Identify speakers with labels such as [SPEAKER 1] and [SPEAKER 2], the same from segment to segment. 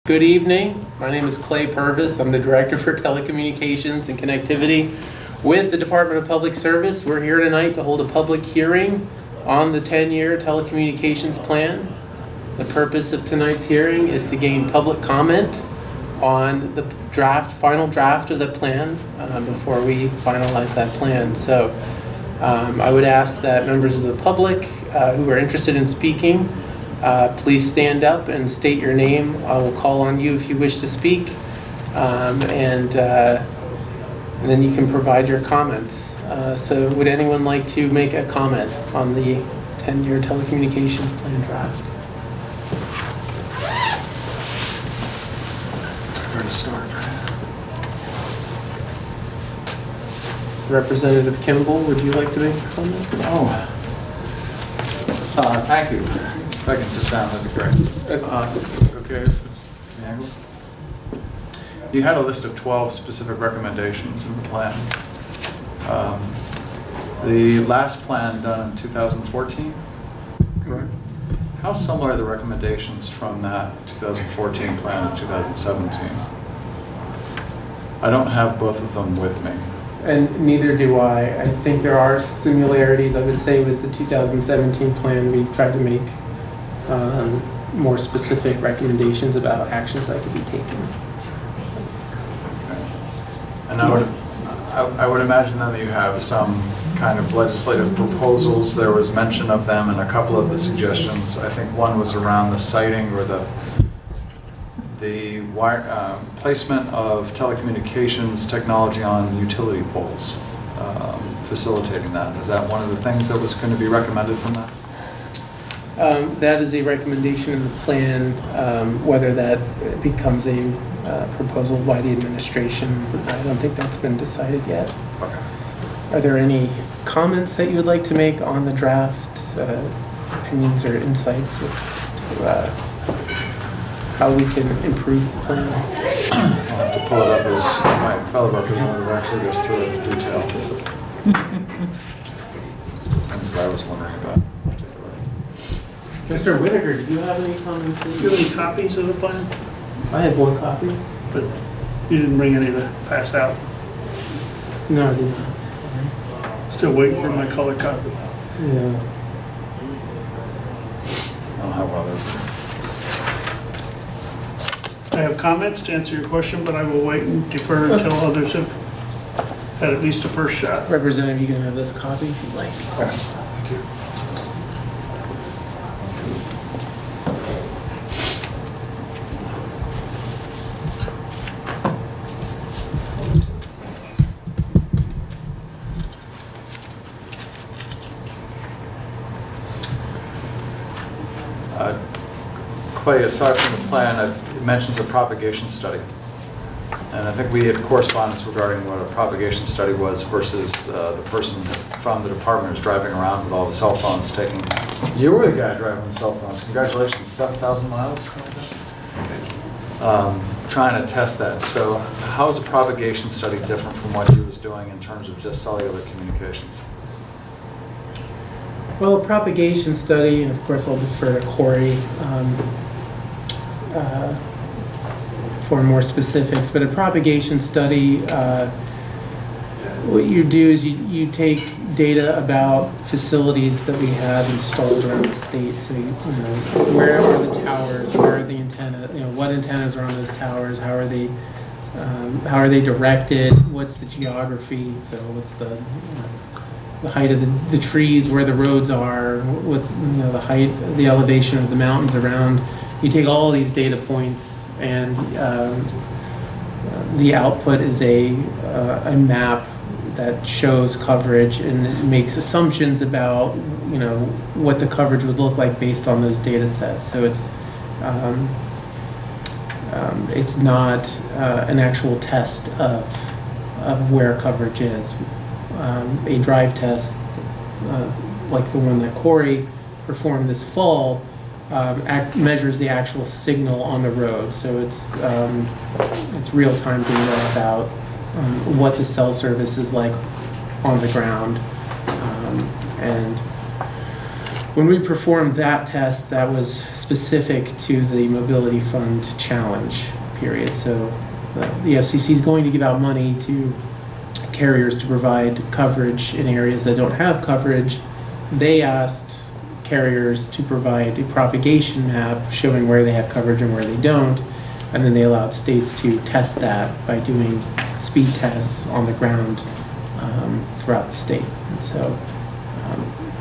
[SPEAKER 1] Good evening. My name is Clay Purvis. I'm the Director for Telecommunications and Connectivity with the Department of Public Service. We're here tonight to hold a public hearing on the 10-year telecommunications plan. The purpose of tonight's hearing is to gain public comment on the final draft of the plan before we finalize that plan. So I would ask that members of the public who are interested in speaking please stand up and state your name. I will call on you if you wish to speak, and then you can provide your comments. So would anyone like to make a comment on the 10-year telecommunications plan draft?
[SPEAKER 2] Where to start?
[SPEAKER 1] Representative Kimball, would you like to make a comment?
[SPEAKER 2] Thank you. If I can sit down, that'd be great. Is it okay if it's the angle? You had a list of 12 specific recommendations in the plan. The last plan done in 2014, correct? How similar are the recommendations from that 2014 plan to 2017? I don't have both of them with me.
[SPEAKER 1] And neither do I. I think there are similarities. I would say with the 2017 plan, we tried to make more specific recommendations about actions that could be taken.
[SPEAKER 2] And I would imagine then that you have some kind of legislative proposals. There was mention of them in a couple of the suggestions. I think one was around the siting or the placement of telecommunications technology on utility poles, facilitating that. Is that one of the things that was going to be recommended from that?
[SPEAKER 1] That is a recommendation in the plan. Whether that becomes a proposal by the administration, I don't think that's been decided yet.
[SPEAKER 2] Okay.
[SPEAKER 1] Are there any comments that you would like to make on the draft, opinions or insights as to how we can improve the plan?
[SPEAKER 2] I'll have to pull it up as my fellow representative actually goes through it in detail. Things that I was wondering about.
[SPEAKER 1] Mr. Whitaker, do you have any comments?
[SPEAKER 3] Do you have any copies of the plan?
[SPEAKER 1] I have one copy.
[SPEAKER 3] But you didn't bring any to pass out.
[SPEAKER 1] No, I did not.
[SPEAKER 3] Still waiting for my color copy.
[SPEAKER 1] Yeah.
[SPEAKER 2] I don't have one of those.
[SPEAKER 3] I have comments to answer your question, but I will wait and defer until others have had at least a first shot.
[SPEAKER 1] Representative, you can have this copy if you'd like.
[SPEAKER 2] Okay. Thank you. Clay, aside from the plan, it mentions a propagation study. And I think we had correspondence regarding what a propagation study was versus the person from the department who's driving around with all the cell phones taking. You were the guy driving the cell phones. Congratulations, 7,000 miles? Trying to test that. So how is a propagation study different from what he was doing in terms of just cellular communications?
[SPEAKER 1] Well, a propagation study, and of course I'll defer to Corey for more specifics, but a propagation study, what you do is you take data about facilities that we have installed around the state. So where are the towers, where are the antennas, what antennas are on those towers, how are they directed, what's the geography, so what's the height of the trees, where the roads are, what the height, the elevation of the mountains around. You take all these data points, and the output is a map that shows coverage and it makes assumptions about what the coverage would look like based on those data sets. So it's not an actual test of where coverage is. A drive test, like the one that Corey performed this fall, measures the actual signal on the road. So it's real-time data about what the cell service is like on the ground. And when we performed that test, that was specific to the Mobility Fund Challenge period. So the FCC is going to give out money to carriers to provide coverage in areas that don't have coverage. They asked carriers to provide a propagation map showing where they have coverage and where they don't, and then they allowed states to test that by doing speed tests on the ground throughout the state. And so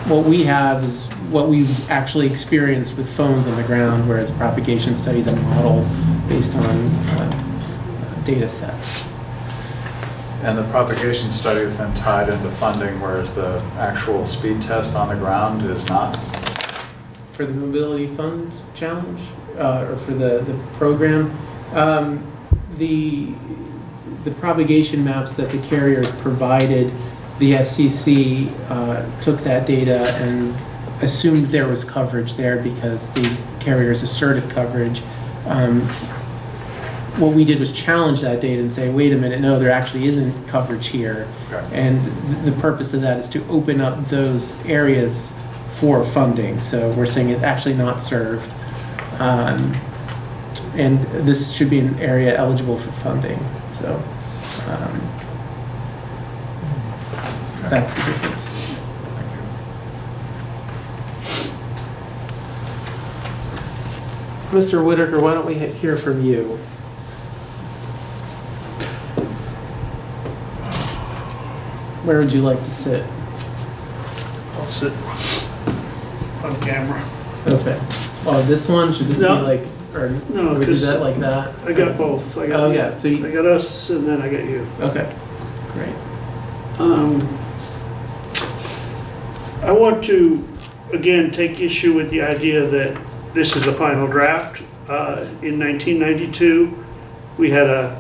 [SPEAKER 1] what we have is what we've actually experienced with phones on the ground, whereas propagation studies a model based on data sets.
[SPEAKER 2] And the propagation study is then tied into funding, whereas the actual speed test on the ground is not?
[SPEAKER 1] For the Mobility Fund Challenge, or for the program, the propagation maps that the carriers provided, the FCC took that data and assumed there was coverage there because the carriers asserted coverage. What we did was challenge that data and say, wait a minute, no, there actually isn't coverage here.
[SPEAKER 2] Okay.
[SPEAKER 1] And the purpose of that is to open up those areas for funding. So we're saying it's actually not served. And this should be an area eligible for funding. So that's the difference. Mr. Whitaker, why don't we hear from you? Where would you like to sit?
[SPEAKER 3] I'll sit on camera.
[SPEAKER 1] Okay. Oh, this one, should this
[SPEAKER 3] No.
[SPEAKER 1] be like, or
[SPEAKER 3] No,
[SPEAKER 1] would we do
[SPEAKER 3] 'cause
[SPEAKER 1] that like that?
[SPEAKER 3] I got both. I got,
[SPEAKER 1] Oh, yeah, so
[SPEAKER 3] I
[SPEAKER 1] you,
[SPEAKER 3] got us and then I got you.
[SPEAKER 1] okay, great.
[SPEAKER 3] I want to, again, take issue with the idea that this is a final draft. In 1992, we had a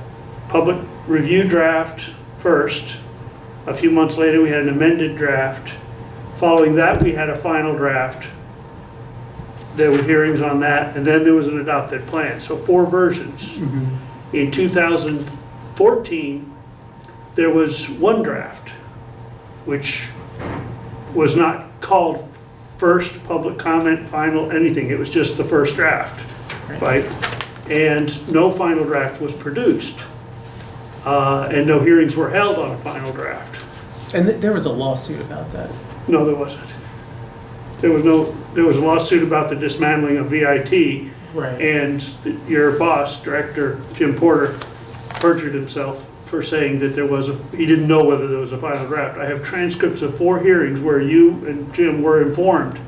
[SPEAKER 3] public review draft first. A few months later, we had an amended draft. Following that, we had a final draft. There were hearings on that, and then there was an adopted plan. So 4 versions. In 2014, there was 1 draft, which was not called first, public comment, final, anything. It was just the first draft, right? And no final draft was produced. And no hearings were held on a final draft.
[SPEAKER 1] And there was a lawsuit about that.
[SPEAKER 3] No, there wasn't. There was a lawsuit about the dismantling of VIT,
[SPEAKER 1] Right.
[SPEAKER 3] and your boss, Director Jim Porter, perjured himself for saying that he didn't know whether there was a final draft. I have transcripts of 4 hearings where you and Jim were informed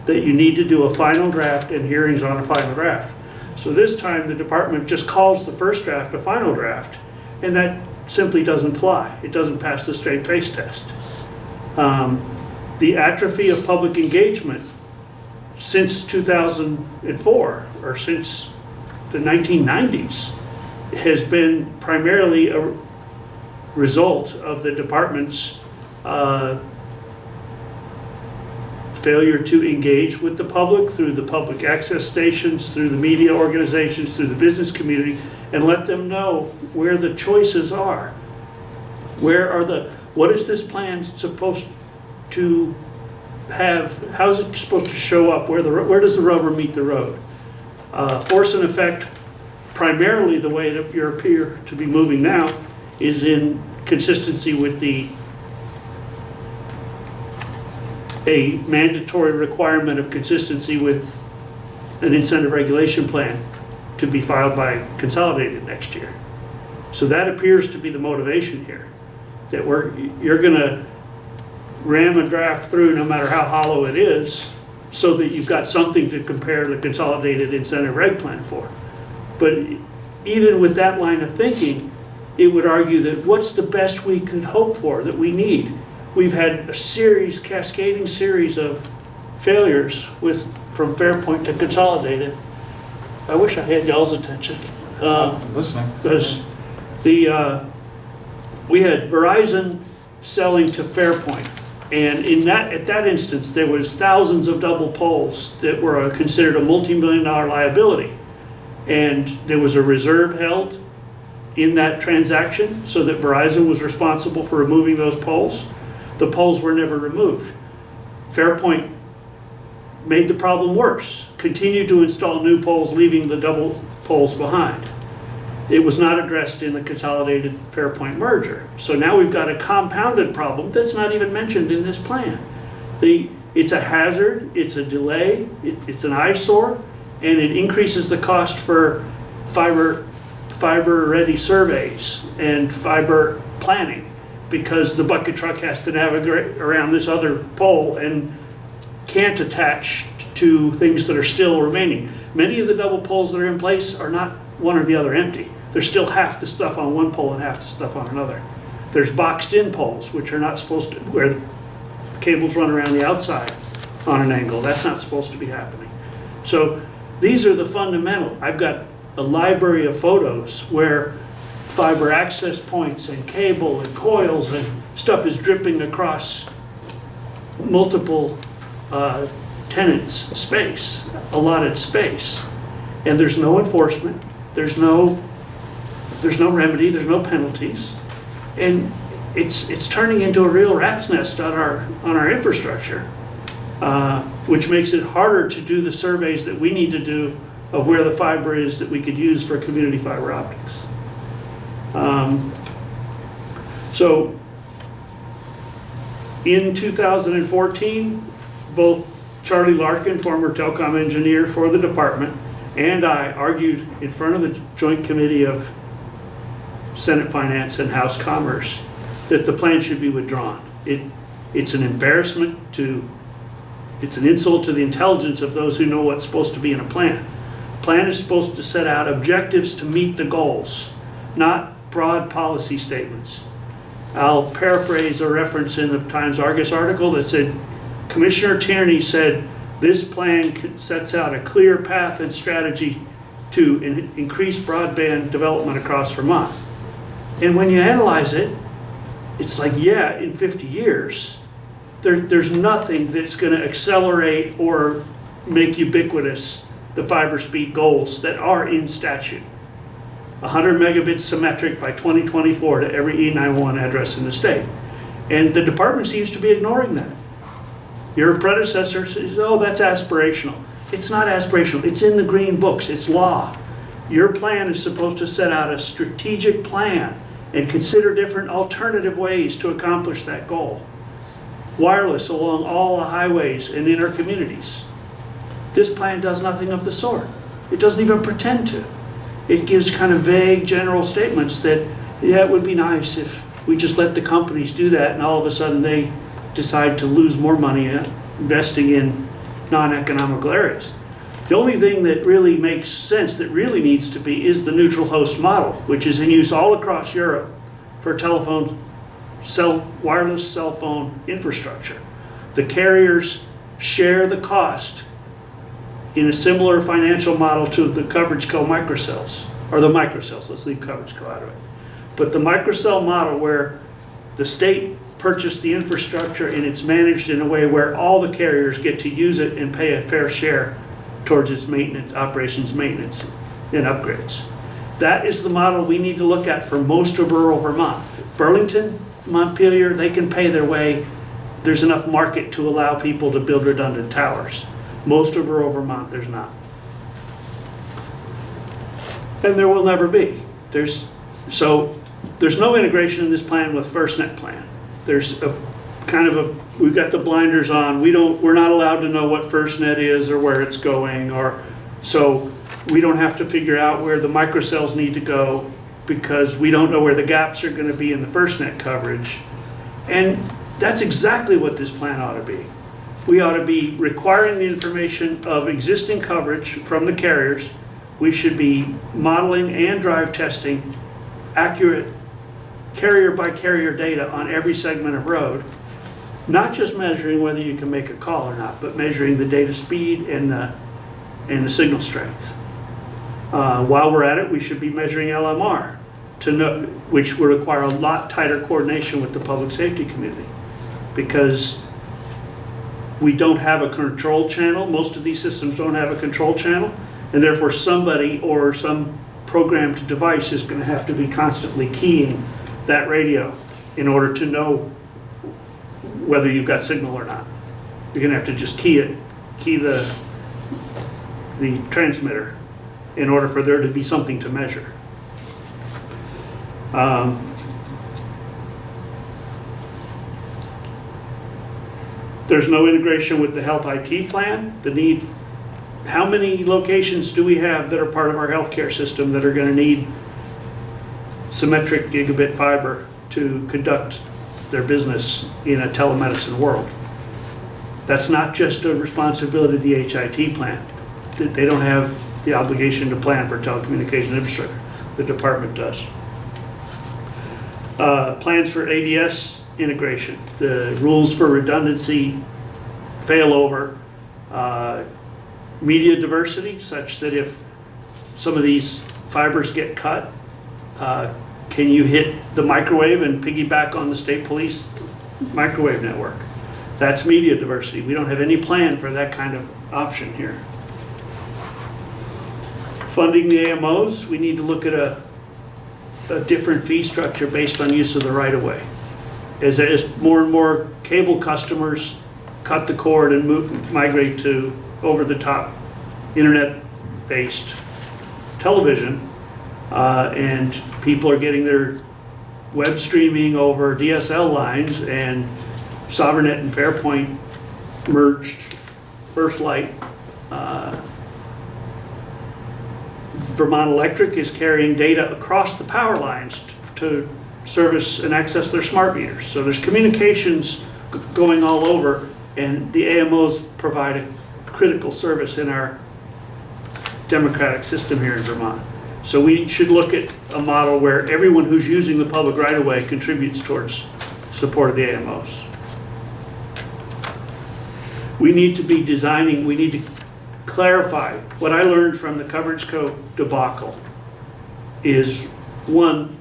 [SPEAKER 3] that you need to do a final draft and hearings on a final draft. So this time, the department just calls the first draft a final draft, and that simply doesn't fly. It doesn't pass the straight face test. The atrophy of public engagement since 2004, or since the 1990s, has been primarily a result of the department's failure to engage with the public through the public access stations, through the media organizations, through the business community, and let them know where the choices are. What is this plan supposed to have? How's it supposed to show up? Where does the rubber meet the road? Force and effect, primarily the way that you appear to be moving now, is in consistency with a mandatory requirement of consistency with an incentive regulation plan to be filed by Consolidated next year. So that appears to be the motivation here, that you're gonna ram a draft through no matter how hollow it is, so that you've got something to compare the Consolidated incentive reg plan for. But even with that line of thinking, it would argue that what's the best we could hope for, that we need? We've had a cascading series of failures from Fairpoint to Consolidated. I wish I had y'all's attention.
[SPEAKER 2] Listening.
[SPEAKER 3] Because we had Verizon selling to Fairpoint, and at that instance, there was thousands of double poles that were considered a multi-million-dollar liability, and there was a reserve held in that transaction so that Verizon was responsible for removing those poles. The poles were never removed. Fairpoint made the problem worse. Continued to install new poles, leaving the double poles behind. It was not addressed in the consolidated Fairpoint merger. So now we've got a compounded problem that's not even mentioned in this plan. It's a hazard, it's a delay, it's an eyesore, and it increases the cost for fiber-ready surveys and fiber planning, because the bucket truck has to navigate around this other pole and can't attach to things that are still remaining. Many of the double poles that are in place are not one or the other empty. There's still half the stuff on one pole and half the stuff on another. There's boxed in poles, which are not supposed to, where cables run around the outside on an angle. That's not supposed to be happening. So these are the fundamental. I've got a library of photos where fiber access points and cable and coils and stuff is dripping across multiple tenants' space, allotted space. And there's no enforcement, there's no remedy, there's no penalties. And it's turning into a real rat's nest on our infrastructure, which makes it harder to do the surveys that we need to do of where the fiber is that we could use for community fiber optics. So in 2014, both Charlie Larkin, former telecom engineer for the department, and I argued in front of the Joint Committee of Senate Finance and House Commerce that the plan should be withdrawn. It's an embarrassment it's an insult to the intelligence of those who know what's supposed to be in a plan. Plan is supposed to set out objectives to meet the goals, not broad policy statements. I'll paraphrase a reference in the Times Argus article that said, Commissioner Tierney said, this plan sets out a clear path and strategy to increase broadband development across Vermont. And when you analyze it, it's like, yeah, in 50 years, there's nothing that's going to accelerate or make ubiquitous the fiber speed goals that are in statute. 100 megabits symmetric by 2024 to every E911 address in the state. And the department seems to be ignoring that. Your predecessor says, oh, that's aspirational. It's not aspirational, it's in the green books, it's law. Your plan is supposed to set out a strategic plan and consider different alternative ways to accomplish that goal. Wireless along all the highways and in our communities. This plan does nothing of the sort. It doesn't even pretend to. It gives kind of vague general statements that, yeah, it would be nice if we just let the companies do that and all of a sudden they decide to lose more money investing in non-economical areas. The only thing that really makes sense, that really needs to be, is the neutral host model, which is in use all across Europe for telephone, wireless cell phone infrastructure. The carriers share the cost in a similar financial model to the coverage co microcells, or the microcells, let's leave coverage co out of it. But the microcell model where the state purchased the infrastructure and it's managed in a way where all the carriers get to use it and pay a fair share towards its maintenance, operations maintenance and upgrades. That is the model we need to look at for most of rural Vermont. Burlington, Montpelier, they can pay their way. There's enough market to allow people to build redundant towers. Most of rural Vermont, there's not. And there will never be. There's no integration in this plan with FirstNet plan. There's a kind of we've got the blinders on. We're not allowed to know what FirstNet is or where it's going, so we don't have to figure out where the microcells need to go because we don't know where the gaps are going to be in the FirstNet coverage. And that's exactly what this plan ought to be. We ought to be requiring the information of existing coverage from the carriers. We should be modeling and drive testing accurate carrier by carrier data on every segment of road, not just measuring whether you can make a call or not, but measuring the data speed and the signal strength. While we're at it, we should be measuring LMR, which will require a lot tighter coordination with the public safety community, because we don't have a control channel. Most of these systems don't have a control channel, and therefore somebody or some programmed device is going to have to be constantly keying that radio in order to know whether you've got signal or not. You're going to have to just key it the transmitter in order for there to be something to measure. There's no integration with the health IT plan. How many locations do we have that are part of our healthcare system that are going to need symmetric gigabit fiber to conduct their business in a telemedicine world? That's not just a responsibility of the HIT plan. They don't have the obligation to plan for telecommunication infrastructure. The department does. Plans for ADS integration, the rules for redundancy, failover, media diversity, such that if some of these fibers get cut, can you hit the microwave and piggyback on the state police microwave network? That's media diversity. We don't have any plan for that kind of option here. Funding the AMOs, we need to look at a different fee structure based on use of the right-of-way. As more and more cable customers cut the cord and migrate to over-the-top internet-based television, and people are getting their web streaming over DSL lines, and SovereignNet and Fairpoint merged FirstLight. Vermont Electric is carrying data across the power lines to service and access their smart meters. So there's communications going all over, and the AMOs provide a critical service in our democratic system here in Vermont. So we should look at a model where everyone who's using the public right-of-way contributes towards support of the AMOs. We need to be designing, we need to clarify. What I learned from the Coverage Co. debacle is, one,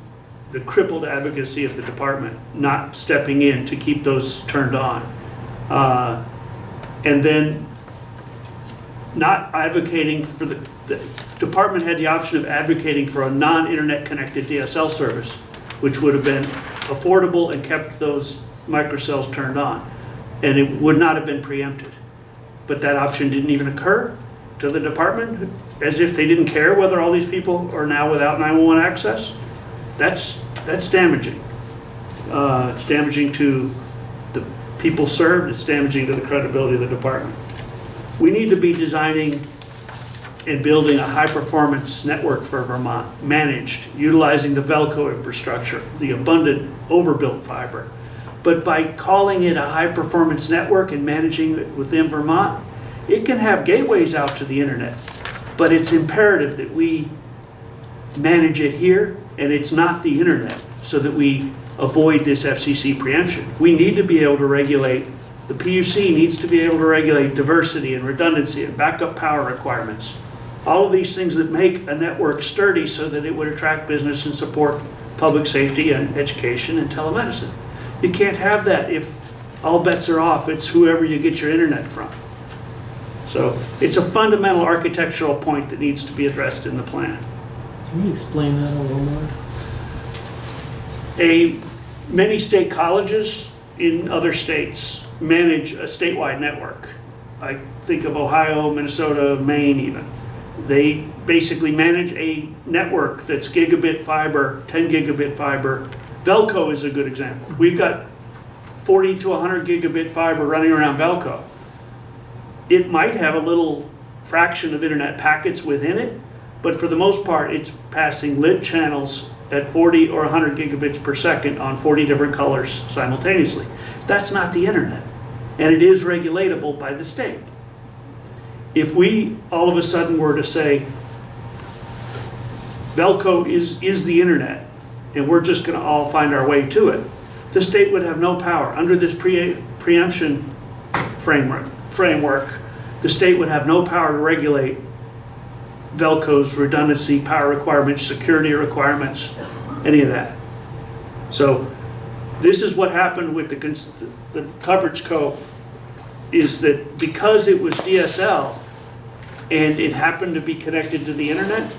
[SPEAKER 3] the crippled advocacy of the department not stepping in to keep those turned on. And then not advocating for the department had the option of advocating for a non-internet connected DSL service, which would have been affordable and kept those microcells turned on. And it would not have been preempted. But that option didn't even occur to the department, as if they didn't care whether all these people are now without 911 access. That's damaging. It's damaging to the people served. It's damaging to the credibility of the department. We need to be designing and building a high-performance network for Vermont, managed, utilizing the Velco infrastructure, the abundant overbuilt fiber. But by calling it a high-performance network and managing it within Vermont, it can have gateways out to the internet. But it's imperative that we manage it here, and it's not the internet, so that we avoid this FCC preemption. We need to be able to regulate, the PUC needs to be able to regulate diversity and redundancy and backup power requirements. All of these things that make a network sturdy so that it would attract business and support public safety and education and telemedicine. You can't have that if all bets are off. It's whoever you get your internet from. So it's a fundamental architectural point that needs to be addressed in the plan.
[SPEAKER 1] Can you explain that a little more?
[SPEAKER 3] Many state colleges in other states manage a statewide network. I think of Ohio, Minnesota, Maine even. They basically manage a network that's gigabit fiber, 10 gigabit fiber. Velco is a good example. We've got 40 to 100 gigabit fiber running around Velco. It might have a little fraction of internet packets within it, but for the most part, it's passing lit channels at 40 or 100 gigabits per second on 40 different colors simultaneously. That's not the internet, and it is regulatable by the state. If we all of a sudden were to say, Velco is the internet, and we're just going to all find our way to it, the state would have no power. Under this preemption framework, the state would have no power to regulate Velco's redundancy, power requirements, security requirements, any of that. So this is what happened with the Coverage Co. is that because it was DSL and it happened to be connected to the internet,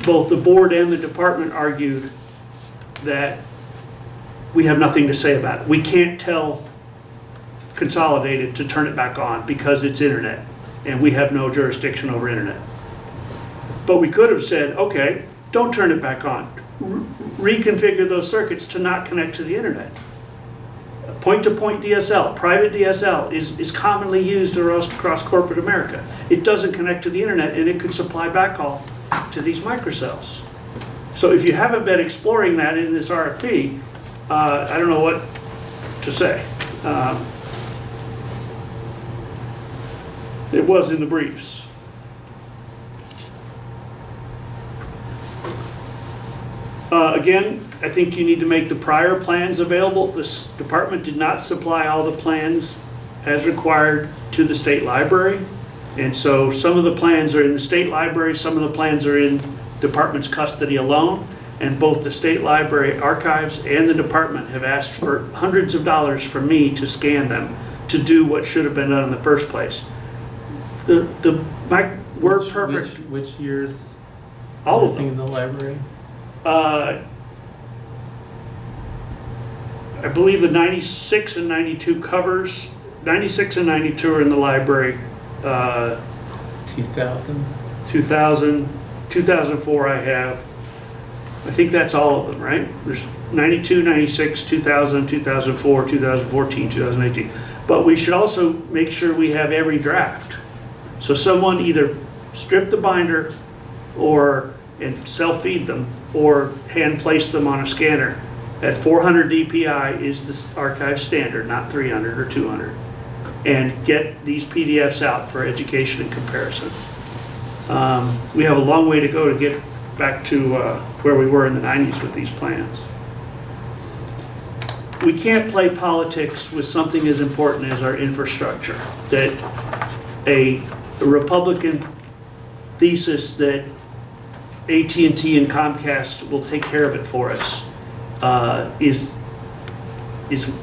[SPEAKER 3] both the board and the department argued that we have nothing to say about it. We can't tell Consolidated to turn it back on because it's internet and we have no jurisdiction over internet. But we could have said, okay, don't turn it back on. Reconfigure those circuits to not connect to the internet. Point-to-point DSL, private DSL is commonly used across corporate America. It doesn't connect to the internet and it could supply backhaul to these microcells. So if you haven't been exploring that in this RFP, I don't know what to say. It was in the briefs. Again, I think you need to make the prior plans available. This department did not supply all the plans as required to the state library. And so some of the plans are in the state library, some of the plans are in department's custody alone. And both the state library archives and the department have asked for hundreds of dollars from me to scan them to do what should have been done in the first place. We're perfect.
[SPEAKER 1] Which years?
[SPEAKER 3] All of
[SPEAKER 1] missing
[SPEAKER 3] them.
[SPEAKER 1] in the library?
[SPEAKER 3] I believe the 96 and 92 covers, 96 and 92 are in the library.
[SPEAKER 1] 2000.
[SPEAKER 3] 2000, 2004 I have. I think that's all of them, right? There's 92, 96, 2000, 2004, 2014, 2018. But we should also make sure we have every draft. So someone either strip the binder and self-feed them or hand place them on a scanner. At 400 DPI is the archive standard, not 300 or 200. And get these PDFs out for education and comparison. We have a long way to go to get back to where we were in the 90s with these plans. We can't play politics with something as important as our infrastructure. That a Republican thesis that AT&T and Comcast will take care of it for us is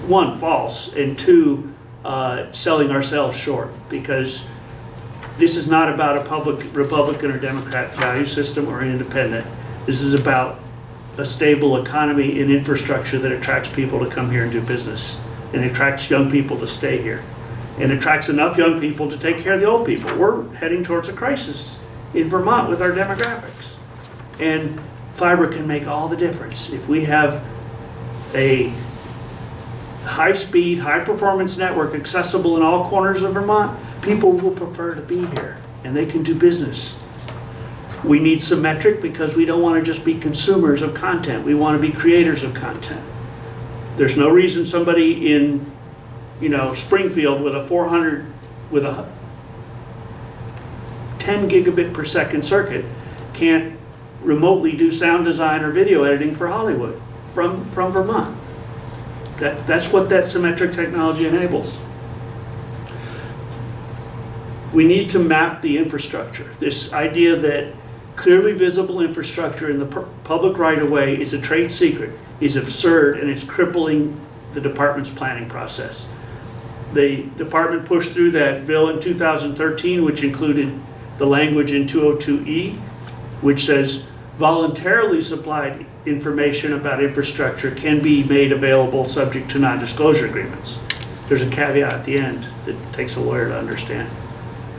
[SPEAKER 3] one, false, and two, selling ourselves short, because this is not about a Republican or Democrat value system or an independent. This is about a stable economy and infrastructure that attracts people to come here and do business, and attracts young people to stay here, and attracts enough young people to take care of the old people. We're heading towards a crisis in Vermont with our demographics. And fiber can make all the difference. If we have a high-speed, high-performance network accessible in all corners of Vermont, people will prefer to be here, and they can do business. We need symmetric because we don't want to just be consumers of content. We want to be creators of content. There's no reason somebody in, Springfield with a 10 gigabit per second circuit can't remotely do sound design or video editing for Hollywood from Vermont. That's what that symmetric technology enables. We need to map the infrastructure. This idea that clearly visible infrastructure in the public right-of-way is a trade secret is absurd, and it's crippling the department's planning process. The department pushed through that bill in 2013, which included the language in 202E, which says voluntarily supplied information about infrastructure can be made available subject to non-disclosure agreements. There's a caveat at the end that takes a lawyer to understand.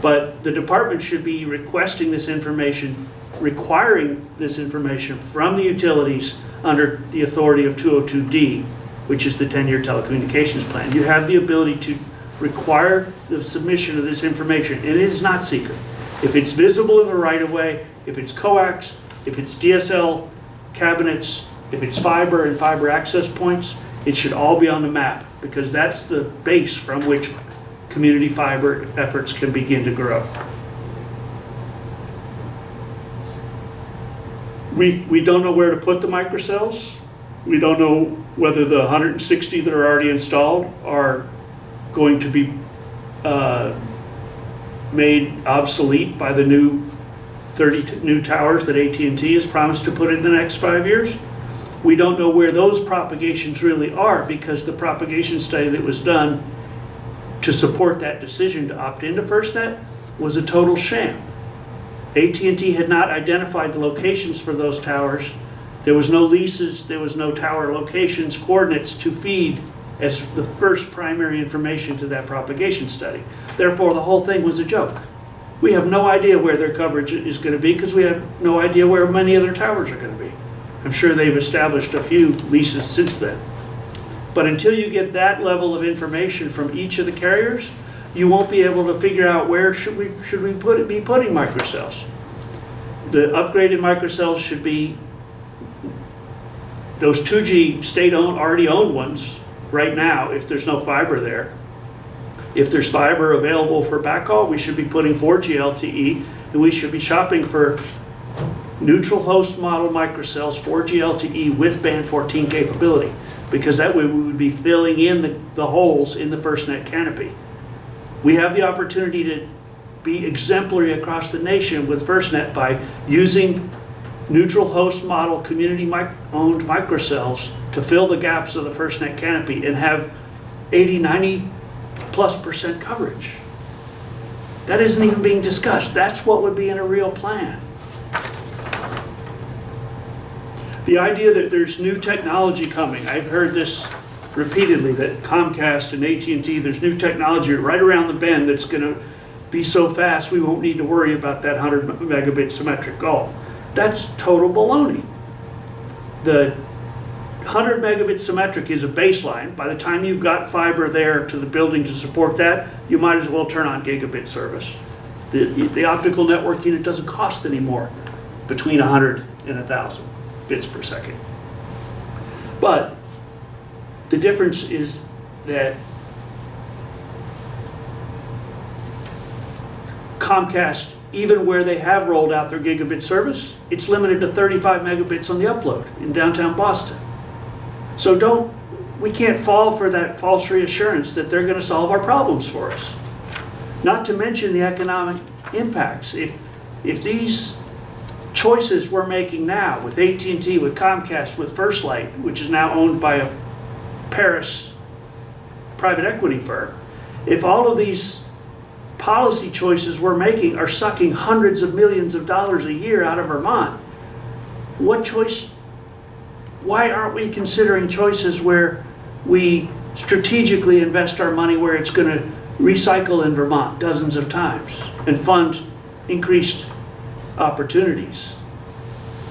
[SPEAKER 3] But the department should be requesting this information, requiring this information from the utilities under the authority of 202D, which is the 10-year telecommunications plan. You have the ability to require the submission of this information, and it is not secret. If it's visible in the right-of-way, if it's coax, if it's DSL cabinets, if it's fiber and fiber access points, it should all be on the map, because that's the base from which community fiber efforts can begin to grow. We don't know where to put the microcells. We don't know whether the 160 that are already installed are going to be made obsolete by the new 30 new towers that AT&T has promised to put in the next 5 years. We don't know where those propagations really are, because the propagation study that was done to support that decision to opt into FirstNet was a total sham. AT&T had not identified the locations for those towers. There was no leases, there was no tower locations, coordinates to feed as the first primary information to that propagation study. Therefore, the whole thing was a joke. We have no idea where their coverage is going to be because we have no idea where many of their towers are going to be. I'm sure they've established a few leases since then. But until you get that level of information from each of the carriers, you won't be able to figure out where should we be putting microcells. The upgraded microcells should be those 2G state-owned, already owned ones right now, if there's no fiber there. If there's fiber available for backhaul, we should be putting 4G LTE, and we should be shopping for neutral host model microcells, 4G LTE with band 14 capability, because that way we would be filling in the holes in the FirstNet canopy. We have the opportunity to be exemplary across the nation with FirstNet by using neutral host model community-owned microcells to fill the gaps of the FirstNet canopy and have 80-90+% coverage. That isn't even being discussed. That's what would be in a real plan. The idea that there's new technology coming, I've heard this repeatedly, that Comcast and AT&T, there's new technology right around the bend that's going to be so fast we won't need to worry about that 100 megabit symmetric goal. That's total baloney. The 100 megabit symmetric is a baseline. By the time you've got fiber there to the building to support that, you might as well turn on gigabit service. The optical network unit doesn't cost any more, between 100 and 1,000 bits per second. But the difference is that Comcast, even where they have rolled out their gigabit service, it's limited to 35 megabits on the upload in downtown Boston. So we can't fall for that false reassurance that they're going to solve our problems for us. Not to mention the economic impacts. If these choices we're making now with AT&T, with Comcast, with FirstLight, which is now owned by a Paris private equity firm, if all of these policy choices we're making are sucking hundreds of millions of dollars a year out of Vermont, why aren't we considering choices where we strategically invest our money where it's going to recycle in Vermont dozens of times and fund increased opportunities?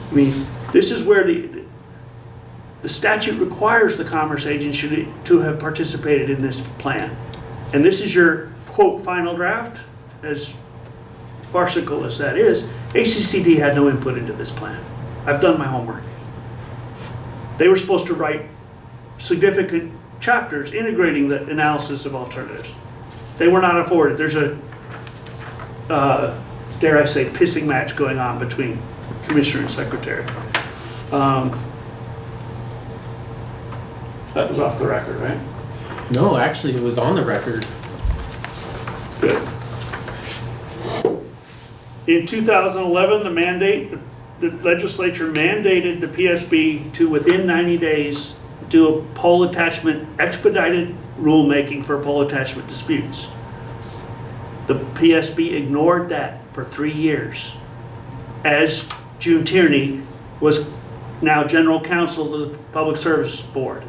[SPEAKER 3] I mean, this is where the statute requires the Commerce Agency to have participated in this plan. And this is your, quote, final draft. As farcical as that is, ACCD had no input into this plan. I've done my homework. They were supposed to write significant chapters integrating the analysis of alternatives. They were not afforded. There's a, dare I say, pissing match going on between Commissioner and Secretary. That was off the record, right?
[SPEAKER 1] No, actually, it was on the record.
[SPEAKER 3] Good. In 2011, the legislature mandated the PSB to, within 90 days, do a pole attachment, expedited rulemaking for pole attachment disputes. The PSB ignored that for 3 years, as June Tierney was now general counsel of the Public Service Board.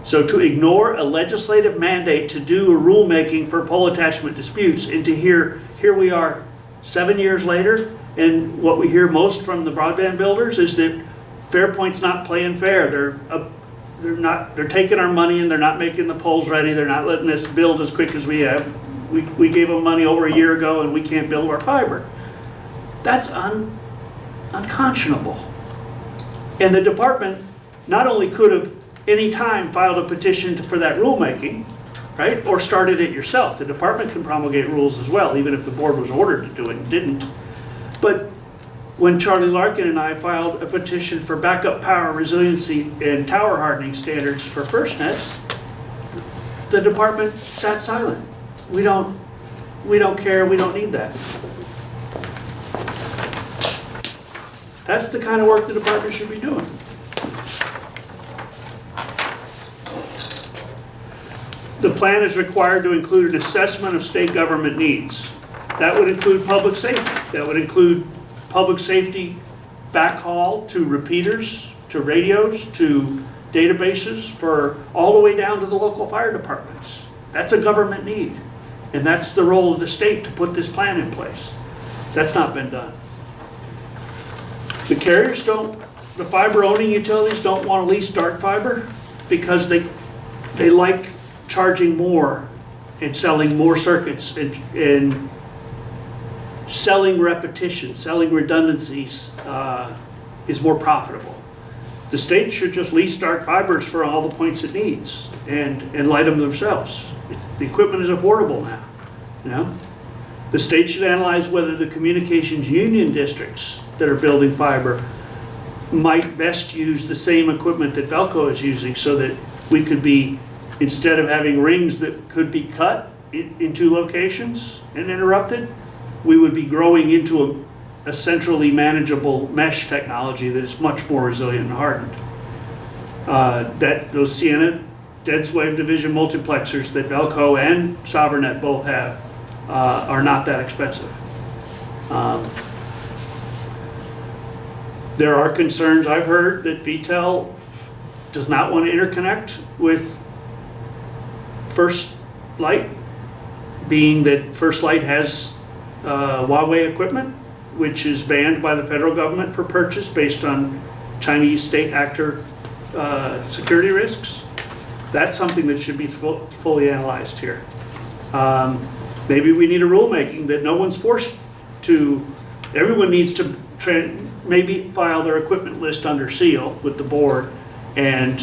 [SPEAKER 3] So to ignore a legislative mandate to do a rulemaking for pole attachment disputes, and to here we are 7 years later, and what we hear most from the broadband builders is that Fairpoint's not playing fair. They're taking our money and they're not making the poles ready. They're not letting us build as quick as we have. We gave them money over a year ago and we can't build our fiber. That's unconscionable. And the department not only could have any time filed a petition for that rulemaking, right, or started it yourself. The department can promulgate rules as well, even if the board was ordered to do it and didn't. But when Charlie Larkin and I filed a petition for backup power resiliency and tower hardening standards for FirstNet, the department sat silent. We don't care, we don't need that. That's the kind of work the department should be doing. The plan is required to include an assessment of state government needs. That would include public safety. That would include public safety backhaul to repeaters, to radios, to databases for all the way down to the local fire departments. That's a government need. And that's the role of the state to put this plan in place. That's not been done. The carriers don't, the fiber owning utilities don't want to lease dark fiber because they like charging more and selling more circuits and selling repetition, selling redundancies is more profitable. The state should just lease dark fibers for all the points it needs and light them themselves. The equipment is affordable now, you know? The state should analyze whether the communications union districts that are building fiber might best use the same equipment that Velco is using so that we could be, instead of having rings that could be cut in two locations and interrupted, we would be growing into a centrally manageable mesh technology that is much more resilient and hardened. That those Sienna dense wave division multiplexers that Velco and SovereignNet both have are not that expensive. There are concerns I've heard that VTEL does not want to interconnect with First Light, being that First Light has Huawei equipment, which is banned by the federal government for purchase based on Chinese state actor security risks. That's something that should be fully analyzed here. Maybe we need a rulemaking that no one's forced to, everyone needs to maybe file their equipment list under seal with the board, and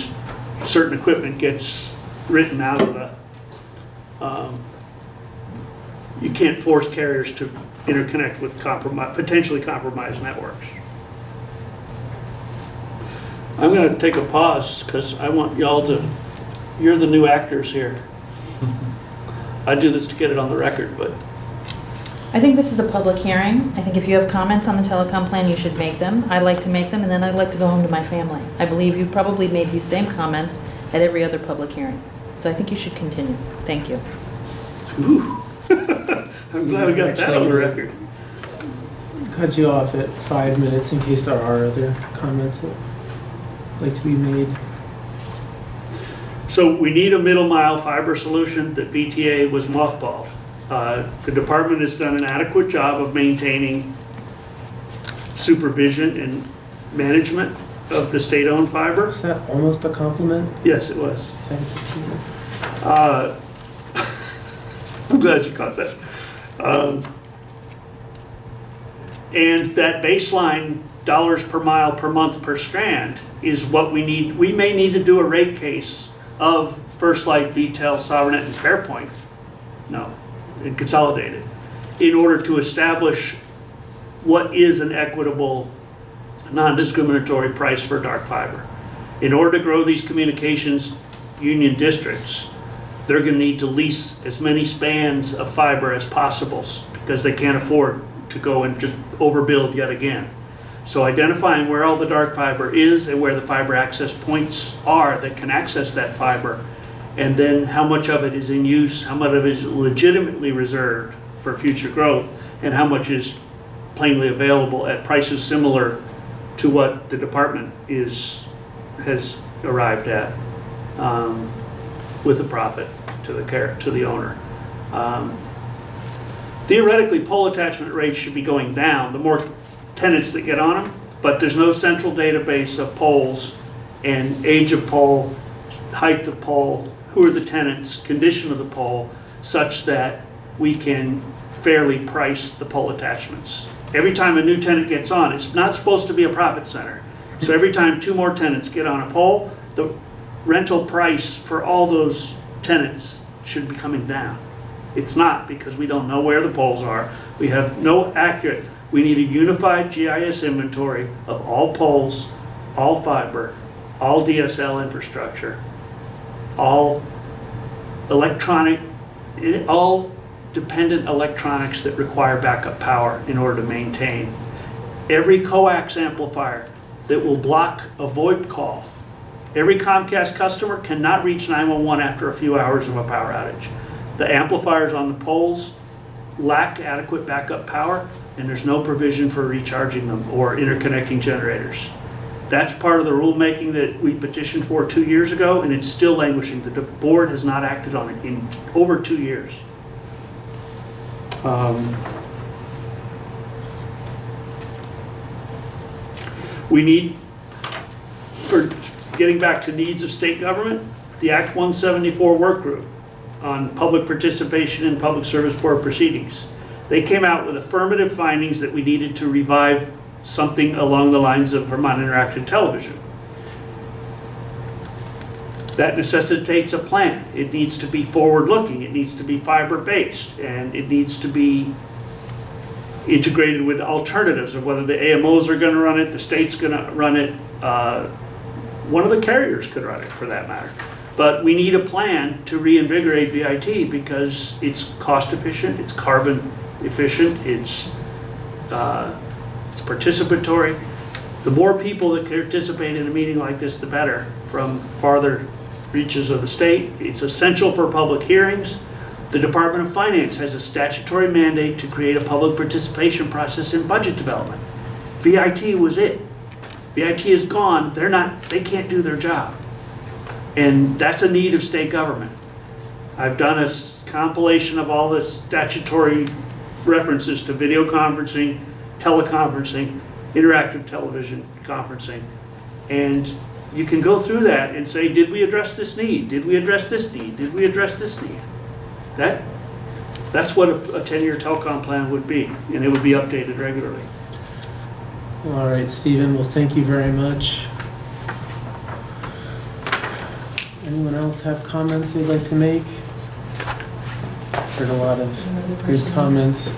[SPEAKER 3] certain equipment gets written out of the, you can't force carriers to interconnect with potentially compromised networks. I'm going to take a pause because I want y'all to, you're the new actors here. I do this to get it on the record, but.
[SPEAKER 4] I think this is a public hearing. I think if you have comments on the telecom plan, you should make them. I'd like to make them, and then I'd like to go home to my family. I believe you've probably made these same comments at every other public hearing. So I think you should continue. Thank you.
[SPEAKER 3] Ooh. I'm glad we got that on the record.
[SPEAKER 1] Cut you off at 5 minutes in case there are other comments that like to be made.
[SPEAKER 3] So we need a middle mile fiber solution that VTA was mothballed. The department has done an adequate job of maintaining supervision and management of the state-owned fiber.
[SPEAKER 1] Is that almost a compliment?
[SPEAKER 3] Yes, it was.
[SPEAKER 1] Thank you, Stephen.
[SPEAKER 3] I'm glad you caught that. And that baseline dollars per mile per month per strand is what we need. We may need to do a rate case of First Light, VTEL, SovereignNet, and Fairpoint. No, and Consolidated, in order to establish what is an equitable, non-discriminatory price for dark fiber. In order to grow these communications union districts, they're going to need to lease as many spans of fiber as possible because they can't afford to go and just overbuild yet again. So identifying where all the dark fiber is and where the fiber access points are that can access that fiber, and then how much of it is in use, how much of it is legitimately reserved for future growth, and how much is plainly available at prices similar to what the department has arrived at, with a profit to the owner. Theoretically, pole attachment rates should be going down the more tenants that get on them, but there's no central database of poles and age of pole, height of pole, who are the tenants, condition of the pole, such that we can fairly price the pole attachments. Every time a new tenant gets on, it's not supposed to be a profit center. So every time 2 more tenants get on a pole, the rental price for all those tenants should be coming down. It's not, because we don't know where the poles are. We have no accurate, we need a unified GIS inventory of all poles, all fiber, all DSL infrastructure, all electronic, all dependent electronics that require backup power in order to maintain. Every coax amplifier that will block a VoIP call. Every Comcast customer cannot reach 911 after a few hours of a power outage. The amplifiers on the poles lack adequate backup power, and there's no provision for recharging them or interconnecting generators. That's part of the rulemaking that we petitioned for 2 years ago, and it's still languishing. The board has not acted on it in over 2 years. We need, for getting back to needs of state government, the Act 174 work group on public participation in public service board proceedings. They came out with affirmative findings that we needed to revive something along the lines of Vermont Interactive Television. That necessitates a plan. It needs to be forward-looking, it needs to be fiber-based, and it needs to be integrated with alternatives of whether the AMOs are gonna run it, the state's gonna run it, one of the carriers could run it for that matter. But we need a plan to reinvigorate VIT because it's cost efficient, it's carbon efficient, it's participatory. The more people that participate in a meeting like this, the better, from farther reaches of the state. It's essential for public hearings. The Department of Finance has a statutory mandate to create a public participation process in budget development. VIT was it. VIT is gone, they can't do their job. And that's a need of state government. I've done a compilation of all the statutory references to video conferencing, teleconferencing, interactive television conferencing. And you can go through that and say, did we address this need? Did we address this need? Did we address this need? That's what a 10-year telecom plan would be, and it would be updated regularly.
[SPEAKER 1] All right, Stephen, well, thank you very much. Anyone else have comments they'd like to make? Heard a lot of good comments.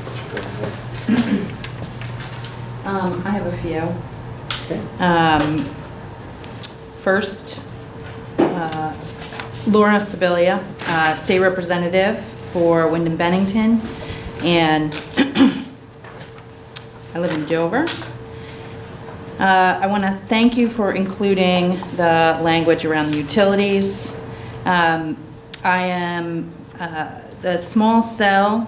[SPEAKER 4] I have a few.
[SPEAKER 1] Okay.
[SPEAKER 4] First, Laura Sibilia, State Representative for Wyndham Bennington, and I live in Dover. I want to thank you for including the language around the utilities. I am the small cell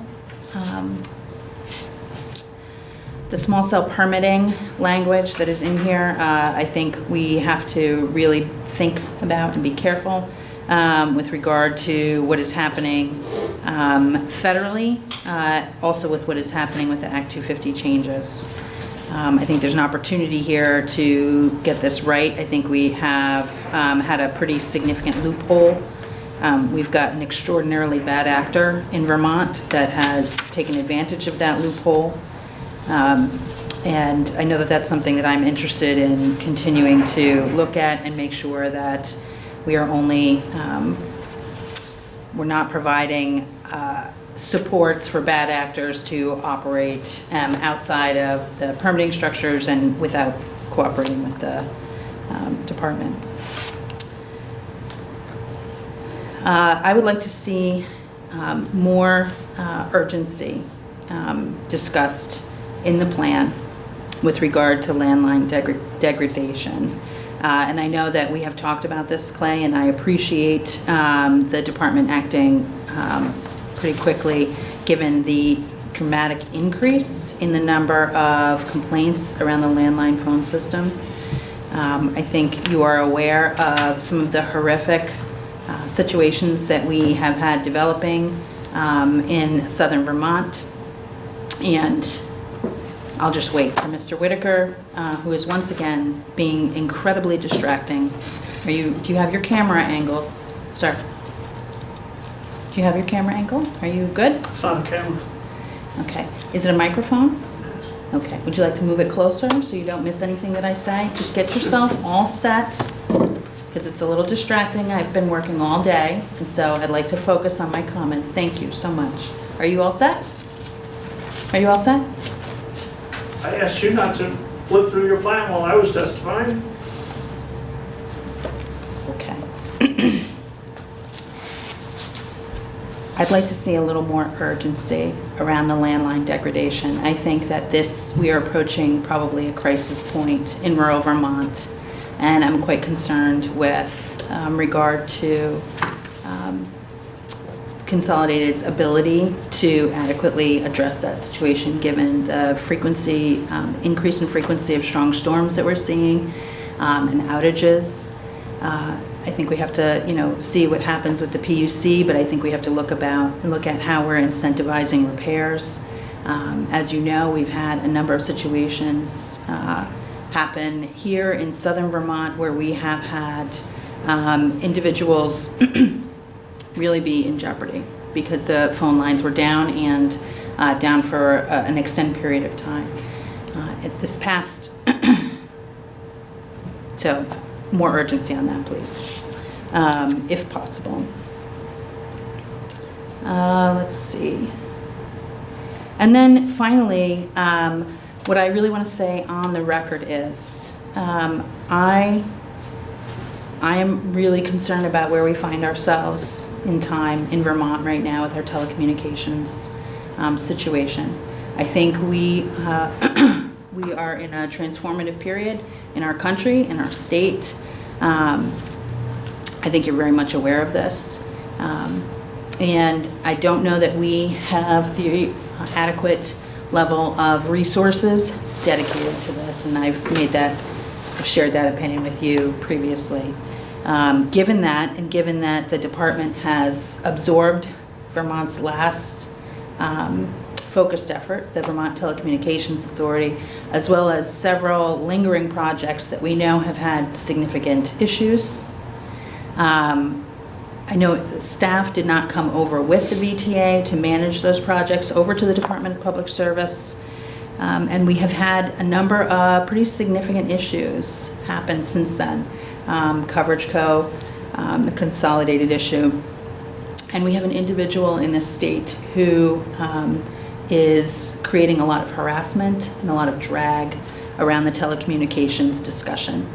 [SPEAKER 4] permitting language that is in here. I think we have to really think about and be careful with regard to what is happening federally, also with what is happening with the Act 250 changes. I think there's an opportunity here to get this right. I think we have had a pretty significant loophole. We've got an extraordinarily bad actor in Vermont that has taken advantage of that loophole. And I know that that's something that I'm interested in continuing to look at and make sure that we are only, we're not providing supports for bad actors to operate outside of the permitting structures and without cooperating with the department. I would like to see more urgency discussed in the plan with regard to landline degradation. And I know that we have talked about this, Clay, and I appreciate the department acting pretty quickly given the dramatic increase in the number of complaints around the landline phone system. I think you are aware of some of the horrific situations that we have had developing in southern Vermont. And I'll just wait for Mr. Whitaker, who is once again being incredibly distracting. Do you have your camera angle, sir? Do you have your camera angle? Are you good?
[SPEAKER 3] It's on camera.
[SPEAKER 4] Okay. Is it a microphone? Okay. Would you like to move it closer so you don't miss anything that I say? Just get yourself all set, because it's a little distracting. I've been working all day, and so I'd like to focus on my comments. Thank you so much. Are you all set? Are you all set?
[SPEAKER 3] I asked you not to flip through your plan while I was testifying.
[SPEAKER 4] Okay. I'd like to see a little more urgency around the landline degradation. I think that we are approaching probably a crisis point in rural Vermont, and I'm quite concerned with regard to Consolidated's ability to adequately address that situation given the frequency, increase in frequency of strong storms that we're seeing, and outages. I think we have to, see what happens with the PUC, but I think we have to look at how we're incentivizing repairs. As you know, we've had a number of situations happen here in southern Vermont where we have had individuals really be in jeopardy because the phone lines were down and down for an extended period of time. This past, so more urgency on that, please, if possible. Let's see. And then finally, what I really want to say on the record is I am really concerned about where we find ourselves in time in Vermont right now with our telecommunications situation. I think we we are in a transformative period in our country, in our state. I think you're very much aware of this. And I don't know that we have the adequate level of resources dedicated to this, and I've shared that opinion with you previously. Given that, and given that the department has absorbed Vermont's last focused effort, the Vermont Telecommunications Authority, as well as several lingering projects that we know have had significant issues. I know the staff did not come over with the VTA to manage those projects over to the Department of Public Service. And we have had a number of pretty significant issues happen since then. Coverage Co., the consolidated issue. And we have an individual in this state who is creating a lot of harassment and a lot of drag around the telecommunications discussion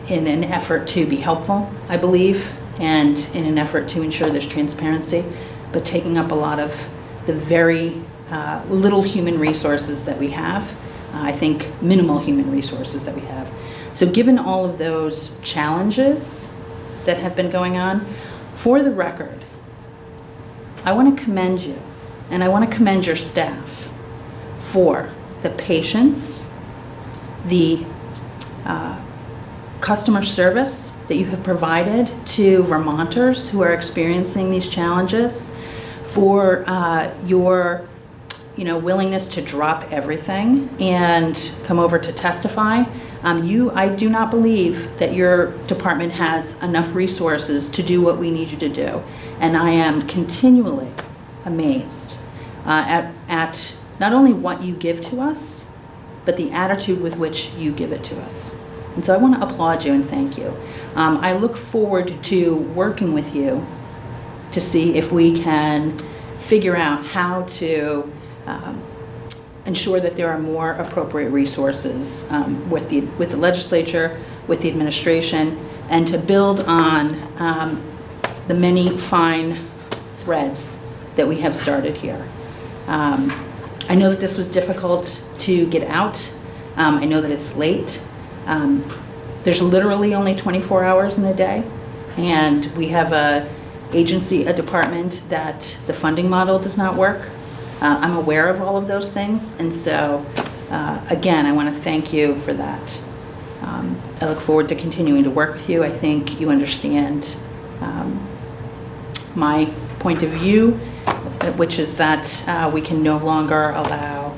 [SPEAKER 4] in an effort to be helpful, I believe, and in an effort to ensure there's transparency, but taking up a lot of the very little human resources that we have, I think minimal human resources that we have. So given all of those challenges that have been going on, for the record, I want to commend you, and I want to commend your staff for the patience, the customer service that you have provided to Vermonters who are experiencing these challenges, for your willingness to drop everything and come over to testify. I do not believe that your department has enough resources to do what we need you to do. And I am continually amazed at not only what you give to us, but the attitude with which you give it to us. And so I want to applaud you and thank you. I look forward to working with you to see if we can figure out how to ensure that there are more appropriate resources with the legislature, with the administration, and to build on the many fine threads that we have started here. I know that this was difficult to get out. I know that it's late. There's literally only 24 hours in a day, and we have a department that the funding model does not work. I'm aware of all of those things, and so again, I want to thank you for that. I look forward to continuing to work with you. I think you understand my point of view, which is that we can no longer allow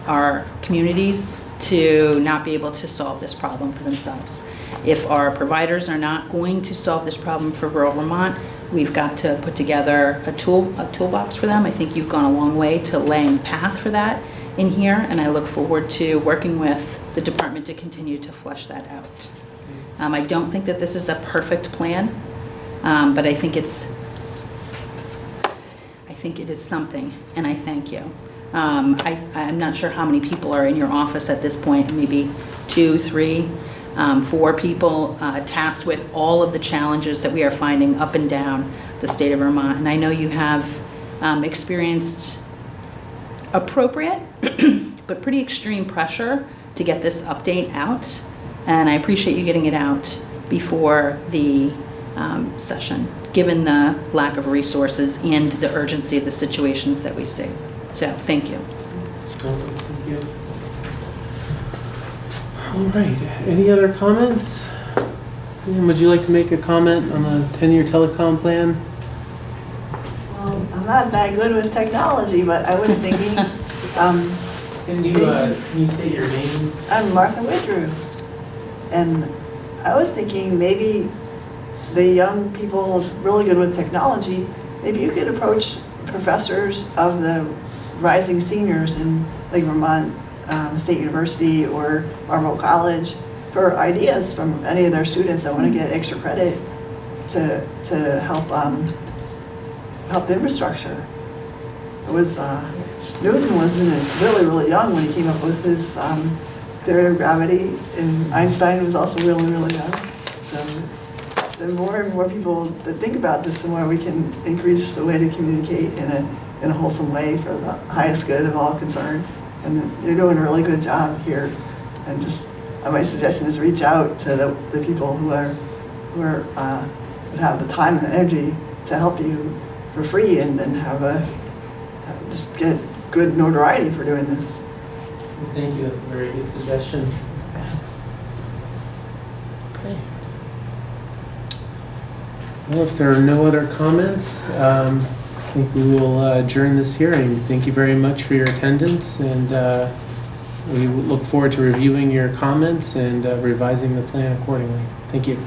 [SPEAKER 4] our communities to not be able to solve this problem for themselves. If our providers are not going to solve this problem for rural Vermont, we've got to put together a toolbox for them. I think you've gone a long way to laying the path for that in here, and I look forward to working with the department to continue to flesh that out. I don't think that this is a perfect plan, but I think it is something, and I thank you. I'm not sure how many people are in your office at this point, maybe 2, 3, 4 people tasked with all of the challenges that we are finding up and down the state of Vermont. And I know you have experienced appropriate but pretty extreme pressure to get this update out. And I appreciate you getting it out before the session, given the lack of resources and the urgency of the situations that we see. So, thank you.
[SPEAKER 1] Thank you. All right, any other comments? Ian, would you like to make a comment on the 10-year telecom plan?
[SPEAKER 5] Well, I'm not that good with technology, but I was thinking,
[SPEAKER 1] Can you state your name?
[SPEAKER 5] I'm Martha Woodruff. And I was thinking maybe the young people really good with technology, maybe you could approach professors of the rising seniors in like Vermont State University or Marlborough College for ideas from any of their students that want to get extra credit to help help the infrastructure. It was Newton was really young when he came up with his theory of gravity, and Einstein was also really young. So the more and more people that think about this, the more we can increase the way to communicate in a wholesome way for the highest good of all concerned. And you're doing a really good job here. And just my suggestion is reach out to the people who would have the time and the energy to help you for free, and then just get good notoriety for doing this.
[SPEAKER 1] Thank you, that's a very good suggestion. Okay. Well, if there are no other comments, I think we will adjourn this hearing. Thank you very much for your attendance, and we look forward to reviewing your comments and revising the plan accordingly. Thank you.